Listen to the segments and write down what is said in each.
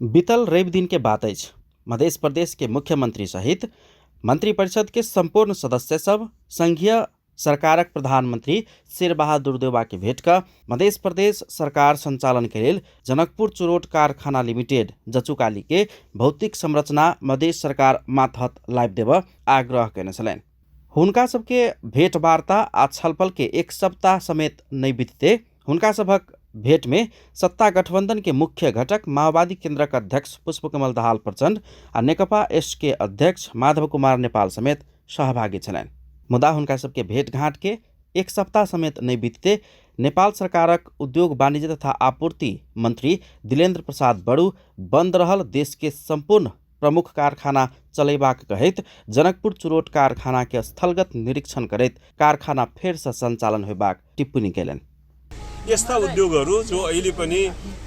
बीतल रवि दिन के बात अछि। मध्य प्रदेश के मुख्यमंत्री सहित मंत्रिपरिषद के संपूर्ण सदस्य सब संघीय सरकारक प्रधानमंत्री शेर बहादुर देउवा के भेट क मध्य प्रदेश सरकार संचालन के लेल जनकपुर चुरोट कारखाना लिमिटेड जचुकाली के भौतिक संरचना मध्य सरकार मातहत लाइब देव आग्रह केने छलनि। हुनका सबके भेंटवार्ता आ छलफल के एक सप्ताह समेत नहीं बीतते हुनका सबक भेंट में सत्ता गठबंधन के मुख्य घटक माओवादी केन्द्रक अध्यक्ष पुष्पकमल दाहाल प्रचण्ड आ नेकपा एस के अध्यक्ष माधव कुमार नेपाल समेत सहभागी छलनि। मुदा हुनका सबके भेंटघाट के एक सप्ताह समेत नहीं बीतते नेपाल सरकारक उद्योग वाणिज्य तथा आपूर्ति मंत्री दिलेन्द्र प्रसाद बड़ू बंद रहल देश के संपूर्ण प्रमुख कारखाना चलैबाक कहैत जनकपुर चुरोट कारखाना के स्थलगत निरीक्षण करैत कारखाना फेर से संचालन होबाक टिप्पणी केलनि। यस्ता उद्योगहरू जो अहिले पनि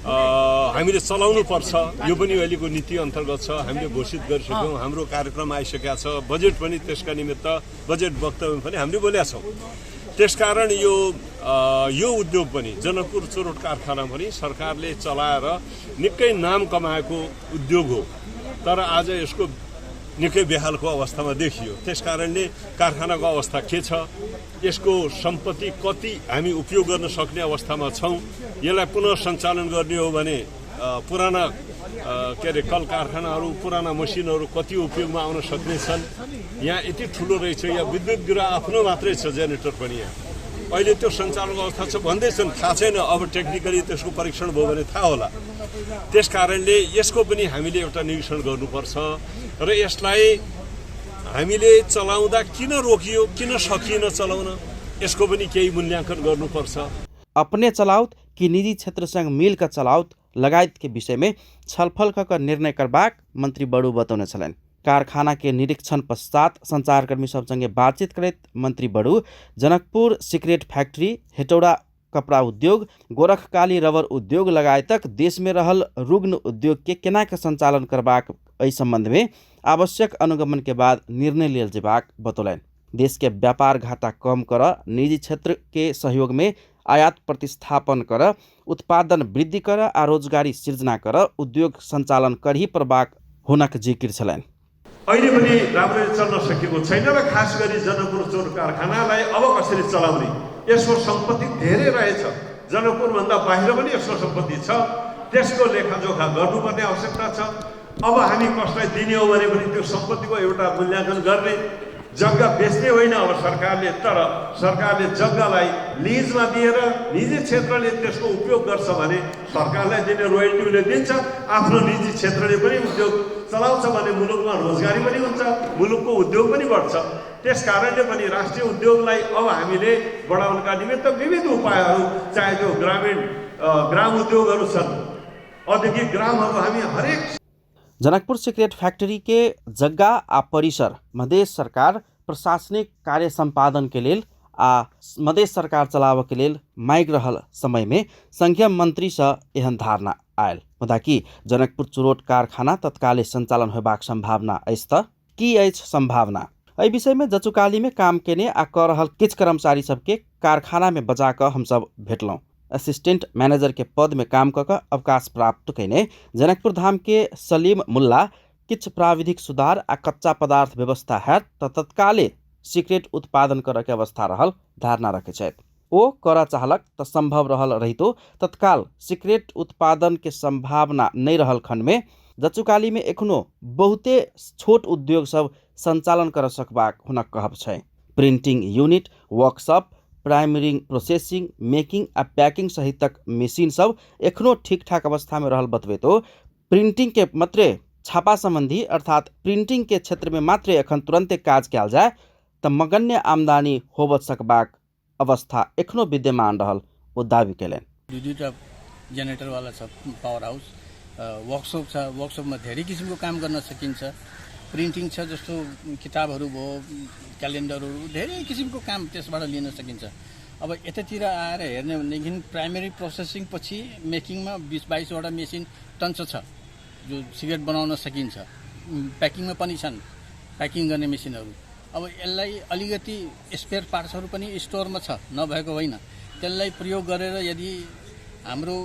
हामीले चलाउनु पर्छ, यो पनि अहिलेको नीति अन्तर्गत छ। हामीले घोषित गरिसक्यौँ, हाम्रो कार्यक्रम आइसकेका छ, बजेट पनि त्यसका निमित्त बजेट वक्तव्य पनि हामीले बोलेका छौँ। त्यसकारण यो उद्योग पनि जनकपुर चुरोट कारखाना पनि सरकारले चलाएर निकै नाम कमाएको उद्योग हो, तर आज यसको निकै बेहालको अवस्थामा देखियो। त्यसकारणले कारखानाको अवस्था के छ, यसको सम्पत्ति कति हामी उपयोग गर्न सक्ने अवस्थामा छौँ, यसलाई पुनः सञ्चालन गर्ने हो भने पुराना कल कारखानाहरू पुराना मसिनहरू कति उपयोगमा आउन सक्ने छन्। यहाँ यति ठुलो रहेछ, यहाँ विद्युत गृह आफ्नो मात्रै छ, जेनेरेटर पनि यहाँ अहिले त्यो सञ्चालनको अवस्था छ भन्दैछन्, थाहा छैन। अब टेक्निकली त्यसको परीक्षण भयो भने थाहा होला। त्यसकारणले यसको पनि हामीले एउटा निरीक्षण गर्नुपर्छ र यसलाई हामीले चलाउँदा किन रोकियो, किन सकिएन चलाउन, यसको पनि केही मूल्याङ्कन गर्नुपर्छ। अपने चलाउत कि निजी क्षेत्रसँग मिलकर चलाउत लगायत के विषय में छलफल कर निर्णय करबाक मंत्री बड़ू बतौने छलनि। कारखाना के निरीक्षण पश्चात संचारकर्मी सबसँगै बातचीत करैत मंत्री बड़ू जनकपुर सिगरेट फैक्ट्री, हेटौडा कपड़ा उद्योग, गोरखकाली रबर उद्योग लगायतक देश में रहल रुग्ण उद्योग के केना के संचालन करबाक एहि संबंध में आवश्यक अनुगमन के बाद निर्णय लेल जेबाक बतौलनि। देश के व्यापार घाटा कम कर, निजी क्षेत्र के सहयोग में आयात प्रतिस्थापन कर, उत्पादन वृद्धि कर आ रोजगारी सृजना कर उद्योग संचालन करही प्रबाक हुनक जिकिर छलनि। अहिले पनि राम्ररी चल्न सकेको छैन र खास गरी जनकपुर चुरोट कारखानालाई अब कसरी चलाउने, यसको सम्पत्ति धेरै रहेछ। जनकपुरभन्दा बाहिर पनि यसको सम्पत्ति छ, त्यसको लेखाजोखा गर्नुपर्ने आवश्यकता छ। अब हामी कसलाई दिने हो भने पनि त्यो सम्पत्तिको एउटा मूल्याङ्कन गर्ने, जग्गा बेच्ने होइन अब सरकारले, तर सरकारले जग्गालाई लिजमा दिएर निजी क्षेत्रले त्यसको उपयोग गर्छ भने सरकारलाई दिने रोयल्टी उसले दिन्छ, आफ्नो निजी क्षेत्रले पनि उद्योग चलाउँछ भने मुलुकमा रोजगारी पनि हुन्छ, मुलुकको उद्योग पनि बढ्छ। त्यसकारणले पनि राष्ट्रिय उद्योगलाई अब हामीले बढाउनका निमित्त विविध उपायहरू, चाहे त्यो ग्राम उद्योगहरू छन्, औद्योगिक ग्रामहरू हामी हरेक। जनकपुर सिगरेट फैक्ट्री के जग्गा आ परिसर मध्य सरकार प्रशासनिक कार्य संपादन के लेल आ मध्य सरकार चलाव के लेल माइग रहल समय में संघीय मंत्री से एहन धारणा आयल। मुदा कि जनकपुर चुरोट कारखाना तत्काले संचालन होबाक संभावना अछि त की अछि संभावना? एहि विषय में जचुकाली में काम केने आ क रहल किछ कर्मचारी सबके कारखाना में बजा क हम सब भेटलौं। असिस्टेंट मैनेजर के पद में काम कर अवकाश प्राप्त कैने जनकपुर धाम के सलीम मुल्ला किछ प्राविधिक सुधार आ कच्चा पदार्थ व्यवस्था है तो तत्काले सिगरेट उत्पादन कर के अवस्था रहल धारणा रखे छथि। ओ कर चाहलक तो संभव रहल रहितो तत्काल सिगरेट उत्पादन के संभावना नहीं रहल खंड में जचुकाली में एखनो बहुते छोट उद्योग सब संचालन कर सकबाक हुनक कहब छै। Printing unit, workshop, primary processing, making आ पैकिंग सहित तक मशीन सब एखनो ठीक ठाक अवस्था में रहल बतबे तो प्रिंटिंग के मात्रे छापा संबंधी अर्थात प्रिंटिंग के क्षेत्र में मात्रे एखन तुरंते काज कयल जाए तो मगन्य आमदानी होबत सकबाक अवस्था एखनो विद्यमान रहल वो दावी केलनि। दुईटा जेनेरेटर वाला छ, पावर हाउस, वर्कशॉप छ, वर्कशॉप में धेरै किसिमको काम गर्न सकिन्छ। प्रिंटिंग छ, जस्तो किताबहरू भयो, क्यालेन्डरहरू, धेरै किसिमको काम त्यसबाट लिन सकिन्छ। अब यतातिर आएर हेर्ने भनेदेखि प्राइमरी प्रोसेसिङ पछि मेकिङमा 20-22 वटा मेसिन टन्च छ जो सिगरेट बनाउन सकिन्छ। प्याकिङमा पनि छन् प्याकिङ गर्ने मेसिनहरू। अब यसलाई अलिकति स्पेयर पार्ट्सहरू पनि स्टोरमा छ, नभएको होइन। त्यसलाई प्रयोग गरेर यदि हाम्रो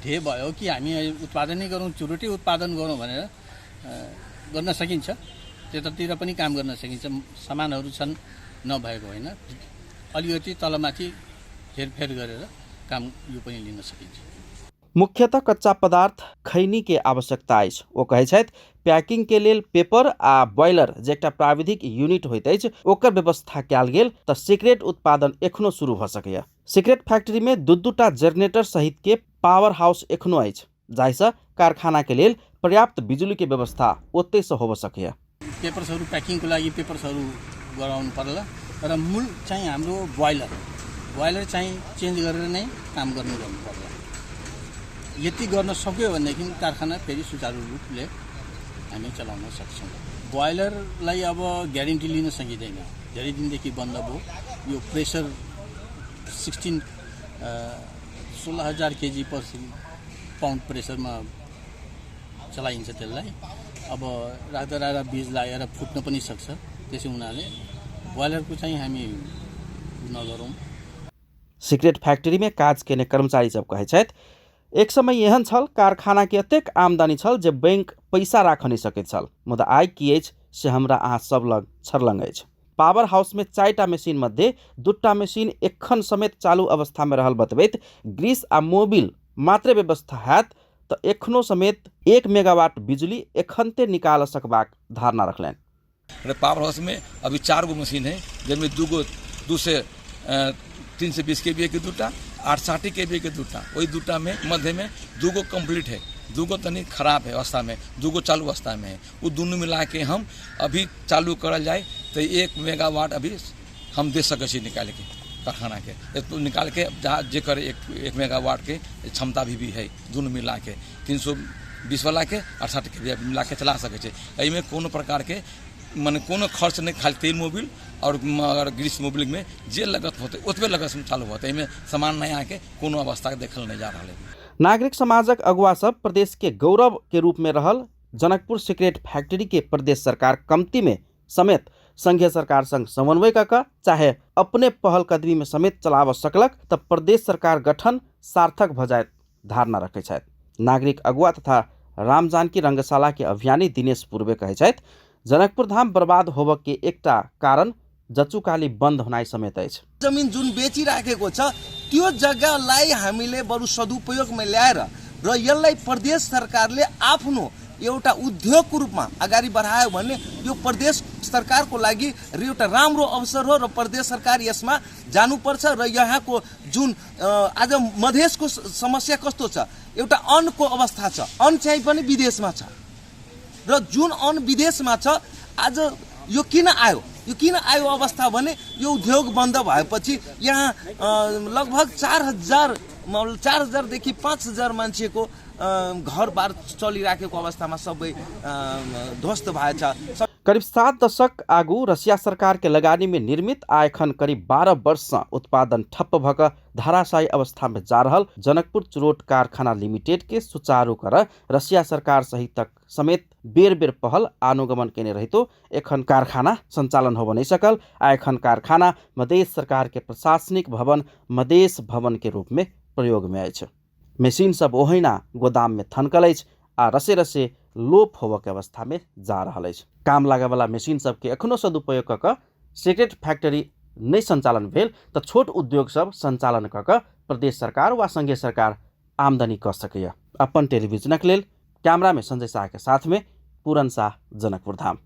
ध्येय भयो कि हामी उत्पादनै गरौँ, चुरोटै उत्पादन गरौँ भनेर गर्न सकिन्छ। त्यतातिर पनि काम गर्न सकिन्छ। सामानहरू छन् नभएको होइन, अलिकति तलमाथि हेरफेर गरेर काम यो पनि लिन सकिन्छ। मुख्यतः कच्चा पदार्थ खैनी के आवश्यकता अछि। ओ कहै छथि पैकिंग के लेल पेपर आ बॉयलर जे एकटा प्राविधिक यूनिट होइत अछि ओकर व्यवस्था कयल गेल तऽ सिगरेट उत्पादन एखनो शुरू भऽ सकैए। सिगरेट फैक्ट्री में दू-दूटा जनरेटर सहित के पावर हाउस एखनो अछि, जाहिसँ कारखाना के लेल पर्याप्त बिजुली के व्यवस्था ओतै से होब सकैए। पेपर्सहरू प्याकिङको लागि पेपर्सहरू गराउनु पर्ला र मूल चाहिँ हाम्रो बोइलर चाहिँ चेन्ज गरेर नै काम गर्नु पर्ला। यति गर्न सक्यो भनेदेखि कारखाना फेरि सुचारू रूपले हामी चलाउन सक्छौँ। बोइलरलाई अब ग्यारेन्टी लिन सकिँदैन, धेरै दिनदेखि बन्द भयो। यो प्रेसर 16,000 केजी पर पाउन्ड प्रेसरमा चलाइन्छ त्यसलाई। अब राख्दा बीज लागेर फुट्न पनि सक्छ। त्यसै हुनाले बोइलरको चाहिँ हामी नगरौँ। सिगरेट फैक्ट्री में काज केने कर्मचारी सब कहै छथि एक समय एहन छल कारखाना के एतेक आमदनी छल जे बैंक पैसा राख नहि सकैत छल, मुदा आइ की अछि से हमरा अहाँ सब लग छर्लंग अछि। पावर हाउस में 4टा मशीन मध्ये 2टा मशीन एखन समेत चालू अवस्था में रहल बतबैत ग्रीस आ मोबिल मात्रे व्यवस्था हैत तऽ एखनो समेत 1 मेगावाट बिजली एखनते निकाल सकबाक धारणा रखलनि। पावर हाउस में अभी 4 गो मशीन है, जिनमें 2 से 320 kVA के 2टा, 860 kVA के 2टा। वही 2टा में मध्य में 2 गो कम्प्लीट है, 2 गो तनी खराब है अवस्था में, 2 गो चालू अवस्था में है। वो दोनों मिला के हम अभी चालू करल जाए तो 1 मेगावाट अभी हम दे सके छी निकाल के कारखाना के। तो निकाल के जहाँ जे करे 1 मेगावाट के क्षमता भी है। दोनों मिला के 320 वाला के 860 kVA मिला के चला सके छी। एहिमे कोनो प्रकार के माने कोनो खर्च नहीं, खाली तेल मोबिल और ग्रीस मोबिल में जे लगत होते ओतबे लगत में चालू होते। एहिमे सामान नया के कोनो अवस्था देखल नहीं जा रहा है। नागरिक समाजक अगुवा सब प्रदेश के गौरव के रूप में रहल जनकपुर सिगरेट फैक्ट्री के प्रदेश सरकार कमती में समेत संघीय सरकार संग समन्वय कऽ चाहे अपने पहल कदमी में समेत चलाव सकलक तब प्रदेश सरकार गठन सार्थक भ जायत धारणा रखै छथि। नागरिक अगुवा तथा राम जानकी रंगशाला के अभियानी दिनेश पूर्वे कहै छथि जनकपुर धाम बर्बाद होबऽ के एकटा कारण जचुकाली बन्द होनाइ समेत अछि। जमिन जुन बेचिराखेको छ त्यो जग्गालाई हामीले बरु सदुपयोगमा ल्याएर र यसलाई प्रदेश सरकारले आफ्नो एउटा उद्योगको रूपमा अगाडि बढायो भने यो प्रदेश सरकारको लागि एउटा राम्रो अवसर हो र प्रदेश सरकार यसमा जानुपर्छ। र यहाँको जुन आज मधेसको समस्या कस्तो छ, एउटा अन्नको अवस्था छ, अन्न चाहिँ पनि विदेशमा छ र जुन अन्न विदेशमा छ आज यो किन आयो अवस्था भने यो उद्योग बन्द भएपछि यहाँ लगभग 4,000 देखि 5,000 मान्छेको घरबार चलिराखेको अवस्थामा सबै ध्वस्त भएछ। करीब 7 दशक आगू रसिया सरकार के लगानी में निर्मित आ एखन करीब 12 वर्ष से उत्पादन ठप्प भऽ धाराशायी अवस्था में जा रहल जनकपुर चुरोट कारखाना लिमिटेड के सुचारू कर रसिया सरकार सहितक समेत बेर बेर पहल अनुगमन केने रहितो एखन कारखाना संचालन होब नहीं सकल। आ एखन कारखाना मधेश सरकार के प्रशासनिक भवन मधेश भवन के रूप में प्रयोग में अछि। मशीन सब ओहिना गोदाम में थनकल अछि आ रसे रसे लोप होबऽ के अवस्था में जा रहल अछि। काम लागे वाला मशीन सब के एखनो सदुपयोग कऽ सिगरेट फैक्ट्री नहीं संचालन भेल तऽ छोट उद्योग सब संचालन कऽ प्रदेश सरकार वा संघीय सरकार आमदनी कर सकैया। अपन टेलीविजनक लेल कैमरा में संजय शाह के साथ में पूरन शाह, जनकपुर धाम।